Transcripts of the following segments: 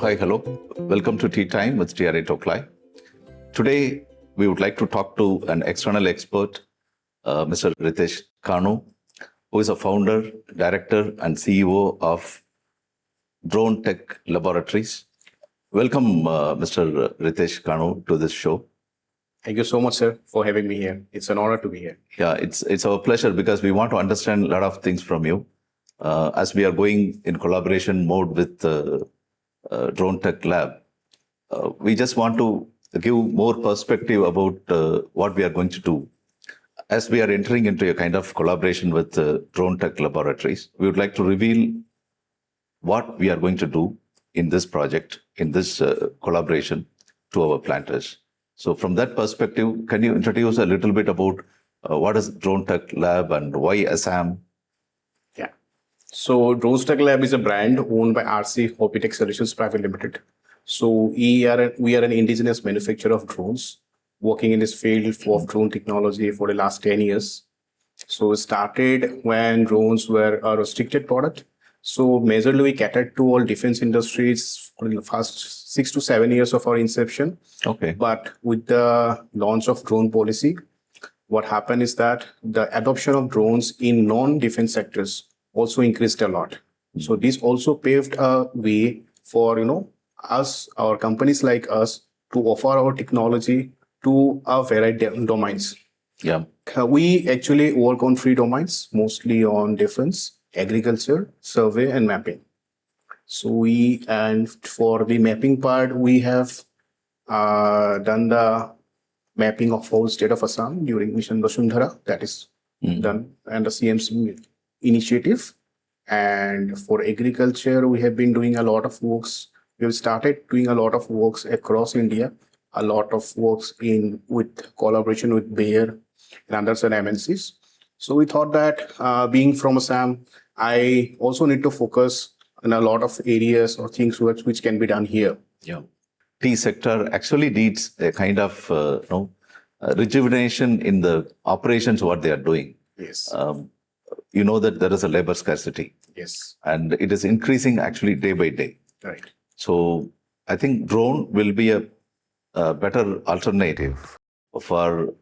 Hi, hello. Welcome to Tea Time with TRA Tocklai. Today, we would like to talk to an external expert, Mr. Ritesh Kanu, who is a founder, director, and CEO of Drone Tech Laboratories. Welcome, Mr. Ritesh Kanu, to this show. Thank you so much, sir, for having me here. It's an honor to be here. Yeah, it's our pleasure because we want to understand a lot of things from you. As we are going in collaboration mode with Drone Tech Lab, we just want to give more perspective about what we are going to do. As we are entering into a kind of collaboration with Drone Tech Laboratories, we would like to reveal what we are going to do in this project, in this collaboration to our planters. So from that perspective, can you introduce a little bit about what is Drone Tech Lab and why Assam? Yeah. So Drone Tech Lab is a brand owned by RC Hobbytech Solutions Private Limited. So we are an indigenous manufacturer of drones, working in this field of drone technology for the last 10 years. So it started when drones were a restricted product. So majorly we catered to all defense industries for the first 6 to 7 years of our inception. Okay. But with the launch of drone policy, what happened is that the adoption of drones in non-defense sectors also increased a lot. So this also paved a way for us, our companies like us, to offer our technology to a variety of domains. Yeah. We actually work on 3 domains, mostly on defense, agriculture, survey, and mapping. So and for the mapping part, we have done the mapping of whole state of Assam during Mission Vasundhara, that is done, and the CMC initiative. And for agriculture, we have been doing a lot of works. We have started doing a lot of works across India, a lot of works with collaboration with Bayer and others and MNCs. So we thought that being from Assam, I also need to focus on a lot of areas or things which can be done here. Yeah. Tea sector actually needs a kind of rejuvenation in the operations, what they are doing. Yes. You know that there is a labor scarcity. Yes. And it is increasing actually day by day. Right. So I think drone will be a better alternative for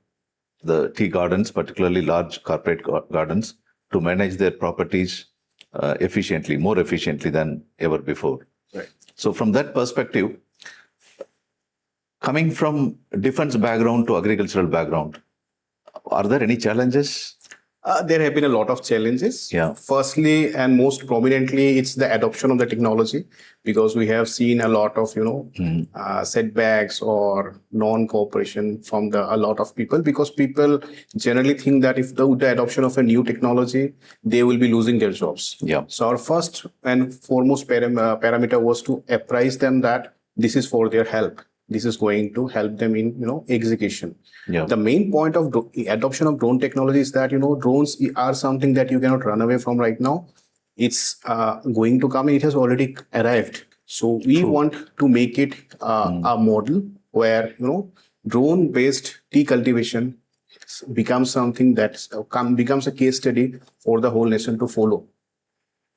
the tea gardens, particularly large corporate gardens, to manage their properties efficiently, more efficiently than ever before. Right. So from that perspective, coming from defense background to agricultural background, are there any challenges? There have been a lot of challenges. Yeah. Firstly, and most prominently, it's the adoption of the technology, because we have seen a lot of, setbacks or non-cooperation from a lot of people, because people generally think that if with the adoption of a new technology, they will be losing their jobs. Yeah. So our first and foremost parameter was to apprise them that this is for their help. This is going to help them in, execution. Yeah. The main point of adoption of drone technology is that, drones are something that you cannot run away from right now. It's going to come. It has already arrived. So we want to make it a model where, drone-based tea cultivation becomes something that becomes a case study for the whole nation to follow.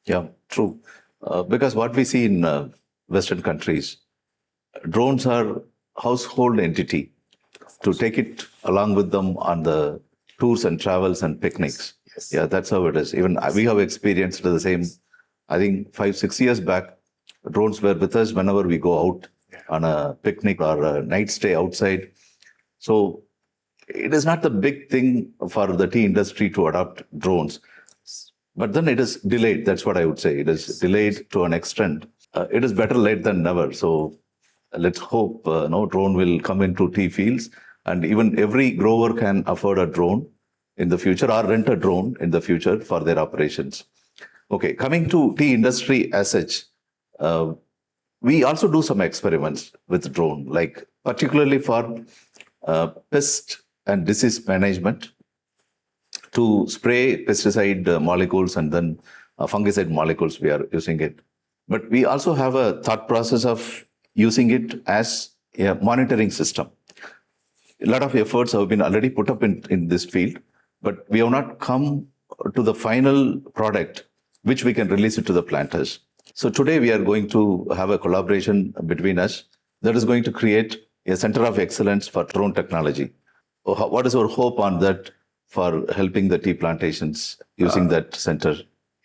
Yeah, true. Because what we see in Western countries, drones are household entity to take it along with them on the tours and travels and picnics. Yes. Yeah, that's how it is. Even we have experienced the same. I think 5-6 years back, drones were with us whenever we go out on a picnic or a night stay outside. So it is not the big thing for the tea industry to adopt drones. But then it is delayed. That's what I would say. It is delayed to an extent. It is better late than never. So let's hope drone will come into tea fields, and even every grower can afford a drone in the future or rent a drone in the future for their operations. Okay, coming to tea industry as such, we also do some experiments with drone, like particularly for pest and disease management, to spray pesticide molecules and then fungicide molecules we are using it. But we also have a thought process of using it as a monitoring system. A lot of efforts have been already put up in this field, but we have not come to the final product which we can release it to the planters. So today we are going to have a collaboration between us that is going to create a center of excellence for drone technology. What is our hope on that for helping the tea plantations using that center?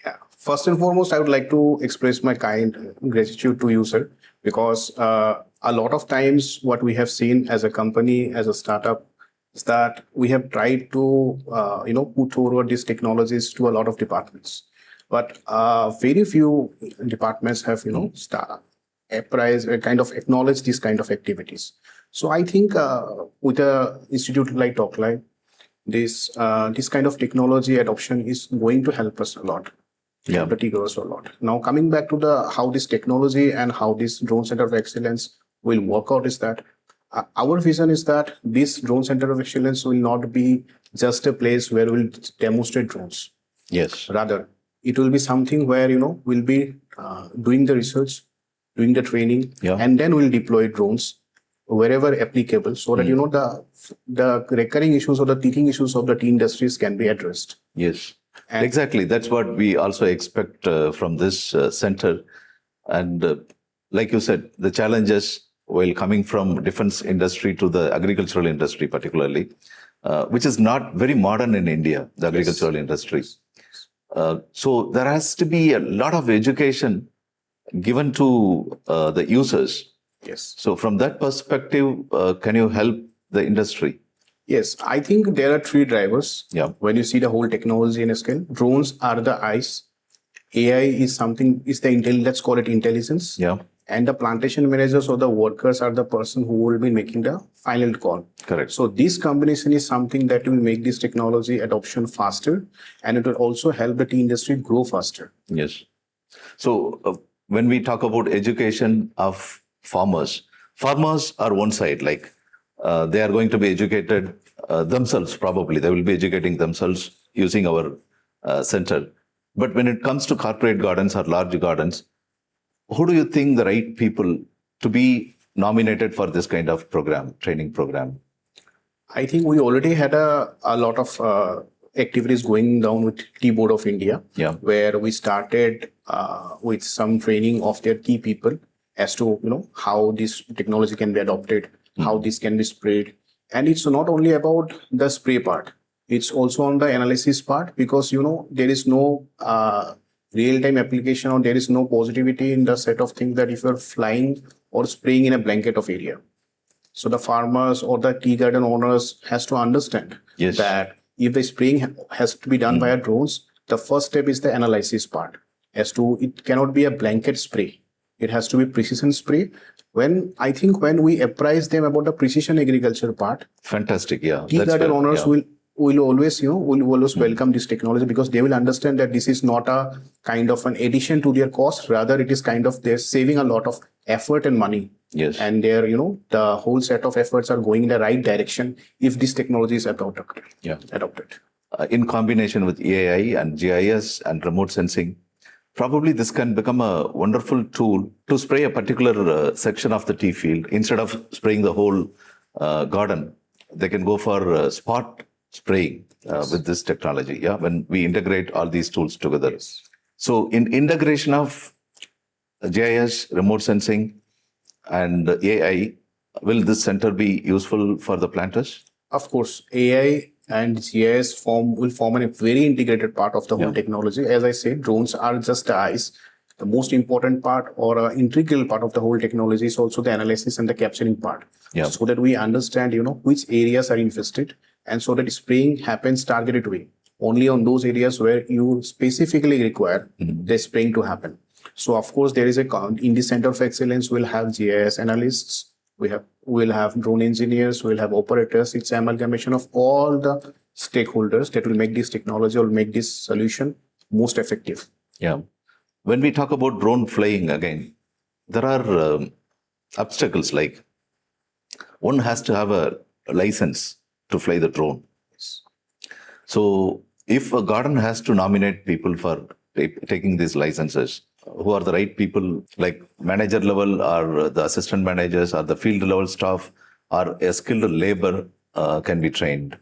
Yeah. First and foremost, I would like to express my kind gratitude to you, sir, because a lot of times what we have seen as a company, as a startup, is that we have tried to, put forward these technologies to a lot of departments, but very few departments have, apprise, kind of acknowledge these kind of activities. So I think with a institute like Tocklai, this kind of technology adoption is going to help us a lot. Yeah. The tea growers a lot. Now coming back to the how this technology and how this drone center of excellence will work out is that our vision is that this drone center of excellence will not be just a place where we'll demonstrate drones. Yes. Rather, it will be something where we'll be doing the research, doing the training, Yeah. and then we'll deploy drones wherever applicable, so that the recurring issues or the teething issues of the tea industries can be addressed. Yes. And Exactly. That's what we also expect from this center. And like you said, the challenges while coming from defense industry to the agricultural industry, particularly, which is not very modern in India, the agricultural industry. So there has to be a lot of education given to the users. yes. So from that perspective, can you help the industry? Yes, I think there are three drivers. Yeah. When you see the whole technology in a scale, drones are the eyes. AI is something, is the let's call it intelligence. Yeah. And the plantation managers or the workers are the person who will be making the final call. Correct. So this combination is something that will make this technology adoption faster, and it will also help the tea industry grow faster. Yes. So when we talk about education of farmers are one side, like they are going to be educated themselves, probably. They will be educating themselves using our center. But when it comes to corporate gardens or large gardens, who do you think the right people to be nominated for this kind of program, training program? I think we already had a lot of activities going down with Tea Board of India, Yeah. where we started with some training of their key people as to how this technology can be adopted, how this can be sprayed. And it's not only about the spray part, it's also on the analysis part, because there is no real-time application, or there is no positivity in the set of things that if you're flying or spraying in a blanket of area. So the farmers or the tea garden owners has to understand Yes. that if the spraying has to be done via drones, the first step is the analysis part. As to, it cannot be a blanket spray. It has to be precision spray. When we apprise them about the precision agriculture part, Fantastic. Yeah. tea garden fair. owners Yeah. will always welcome this technology, because they will understand that this is not a kind of an addition to their cost. Rather, it is kind of they're saving a lot of effort and money. Yes. And their the whole set of efforts are going in the right direction if this technology is adopted. Yeah. Adopted. In combination with AI and GIS and remote sensing, probably this can become a wonderful tool to spray a particular section of the tea field. Instead of spraying the whole garden, they can go for spot spraying with this technology. Yeah, when we integrate all these tools together. Yes. So in integration of GIS, remote sensing, and AI, will this center be useful for the planters? Of course, AI and GIS will form a very integrated part of the whole technology. As I said, drones are just the eyes. The most important part or an integral part of the whole technology is also the analysis and the capturing part. Yeah. So that we understand, which areas are infested, and so that spraying happens targeted way only on those areas where you specifically require the spraying to happen. So of course, there is in the center of excellence, we'll have GIS analysts, we'll have drone engineers, we'll have operators. It's an amalgamation of all the stakeholders that will make this technology or make this solution most effective. Yeah. When we talk about drone flying again, there are obstacles, like one has to have a license to fly the drone. Yes. So if a garden has to nominate people for taking these licenses, who are the right people, like manager level or the assistant managers or the field level staff or a skilled labor can be trained?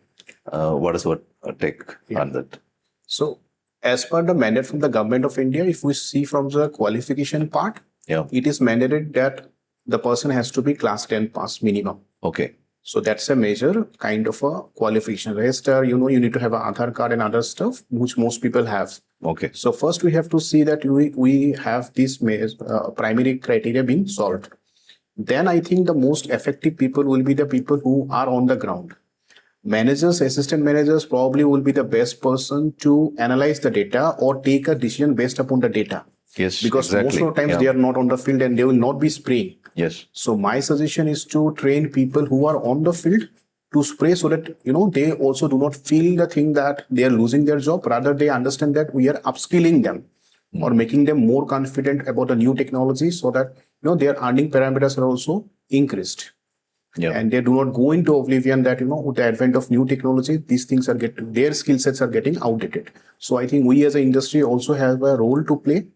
What is what take on that? So As per the mandate from the government of India, if we see from the qualification part, Yeah. it is mandated that the person has to be class 10 pass minimum. Okay. So that's a major kind of a qualification. Rest, you need to have an Aadhaar card and other stuff, which most people have. Okay. So first we have to see that we have these primary criteria being solved. Then I think the most effective people will be the people who are on the ground. Managers, assistant managers probably will be the best person to analyze the data or take a decision based upon the data. Yes, Because exactly. most of the times Yeah. they are not on the field and they will not be spraying. Yes. So my suggestion is to train people who are on the field to spray so that they also do not feel the thing that they are losing their job. Rather, they understand that we are upskilling them or making them more confident about the new technology so that their earning parameters are also increased. Yeah. And they do not go into oblivion that with the advent of new technology, these things are their skill sets are getting outdated. So I think we as an industry also have a role to play.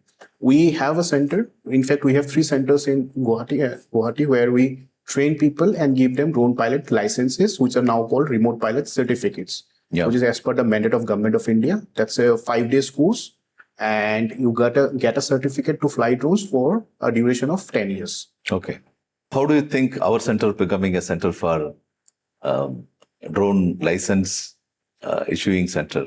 We have a center. In fact, we have 3 centers in Guwahati where we train people and give them drone pilot licenses, which are now called remote pilot certificates, Yeah. which is as per the mandate of Government of India. That's a 5-day course, and you get a certificate to fly drones for a duration of 10 years. Okay. How do you think our center becoming a center for drone license issuing center?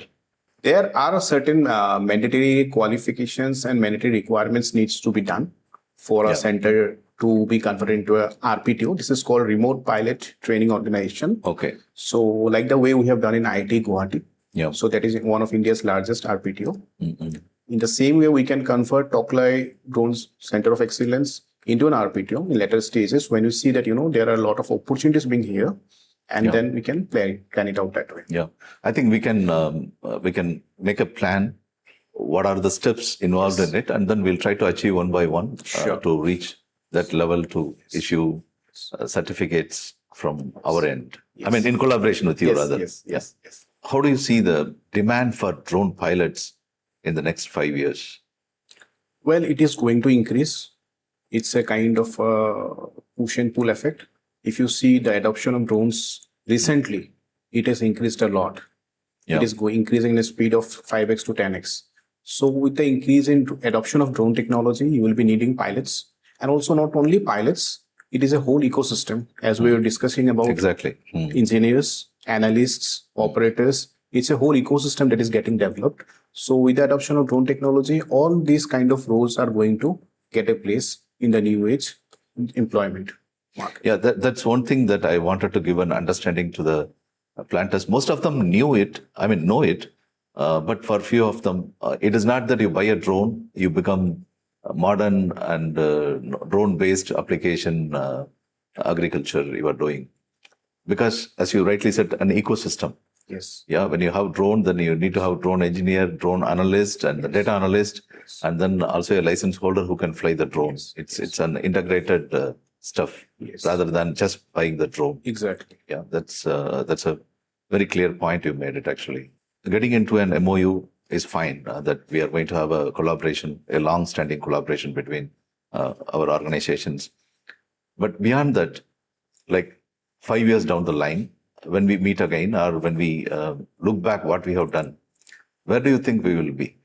There are certain mandatory qualifications and mandatory requirements needs to be done for a Yeah. center to be converted into a RPTO. This is called Remote Pilot Training Organization. Okay. So like the way we have done in IIT Guwahati. Yeah. So that is one of India's largest RPTO. Mm-mm. In the same way, we can convert Tocklai Drones Center of Excellence into an RPTO in later stages when you see that, there are a lot of opportunities being here. And Yeah. then we can plan it out that way. Yeah. I think we can make a plan. What are the steps involved Yes. in it? And then we'll try to achieve one by one Sure. to reach that level to issue certificates from our end. Yes. I mean, in collaboration with you, rather. Yes. How do you see the demand for drone pilots in the next 5 years? Well, it is going to increase. It's a kind of push and pull effect. If you see the adoption of drones recently, it has increased a lot. Yeah. It is increasing in a speed of 5x to 10x. So with the increase in adoption of drone technology, you will be needing pilots. And also not only pilots, it is a whole ecosystem. As we were discussing about Exactly. engineers, analysts, operators, it's a whole ecosystem that is getting developed. So with the adoption of drone technology, all these kind of roles are going to get a place in the new age employment market. Yeah, that's one thing that I wanted to give an understanding to the planters. Most of them know it, but for few of them, it is not that you buy a drone, you become modern and drone-based application agriculture you are doing. Because as you rightly said, an ecosystem. Yes. Yeah, when you have drone, then you need to have drone engineer, drone analyst, and the data analyst, and then also a license holder who can fly the drone. It's an integrated stuff rather than just buying the drone. Exactly. Yeah, that's a very clear point you made it actually. Getting into an MOU is fine, that we are going to have a collaboration, a long-standing collaboration between our organizations. But beyond that, like 5 years down the line, when we meet again or when we look back what we have done, where do you think we will be?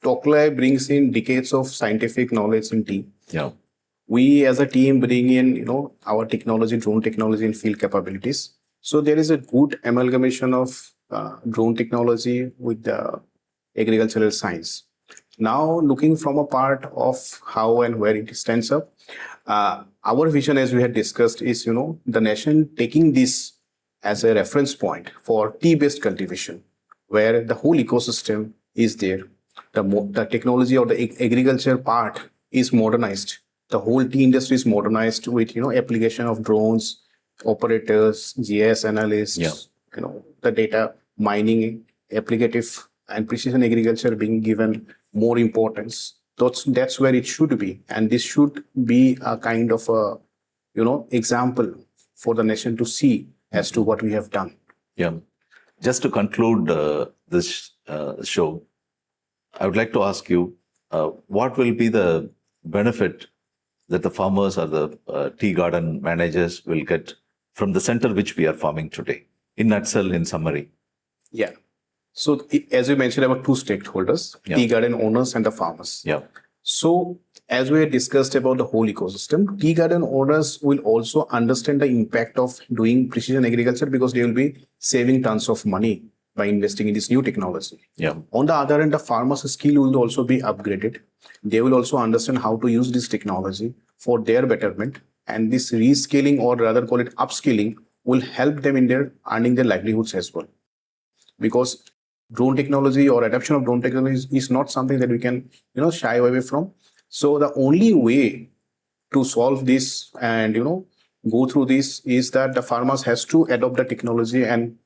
Tocklai brings in decades of scientific knowledge in team. Yeah. We as a team bring in, our technology, drone technology and field capabilities. So there is a good amalgamation of drone technology with the agricultural science. Now, looking from a part of how and where it stands up, our vision, as we had discussed, is, the nation taking this as a reference point for tea-based cultivation, where the whole ecosystem is there. The technology or the agriculture part is modernized. The whole tea industry is modernized with, application of drones, operators, GIS analysts, the data mining, applicative and precision agriculture being given more importance. That's where it should be. And this should be a kind of a, example for the nation to see as to what we have done. Yeah. Just to conclude this show, I would like to ask you, what will be the benefit that the farmers or the tea garden managers will get from the center which we are forming today? In nutshell, in summary. Yeah. So as you mentioned about two stakeholders, Yeah. tea garden owners and the farmers. Yeah. So as we had discussed about the whole ecosystem, tea garden owners will also understand the impact of doing precision agriculture because they will be saving tons of money by investing in this new technology. Yeah. On the other end, the farmer's skill will also be upgraded. They will also understand how to use this technology for their betterment. And this rescaling, or rather call it upskilling, will help them in their earning their livelihoods as well. Because drone technology or adoption of drone technology is not something that we can shy away from. So the only way to solve this and go through this is that the farmers has to adopt the technology and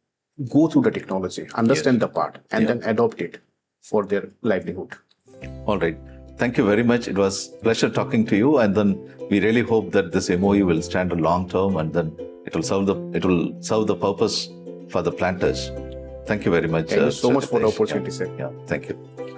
go through the technology, understand the part, and Yeah. then adopt it for their livelihood. All right. Thank you very much. It was pleasure talking to you, and then we really hope that this MOU will stand a long term, and then it will serve the purpose for the planters. Thank you very much. Thank you so Mr. much for the Ritesh. opportunity, sir. Yeah. Thank you.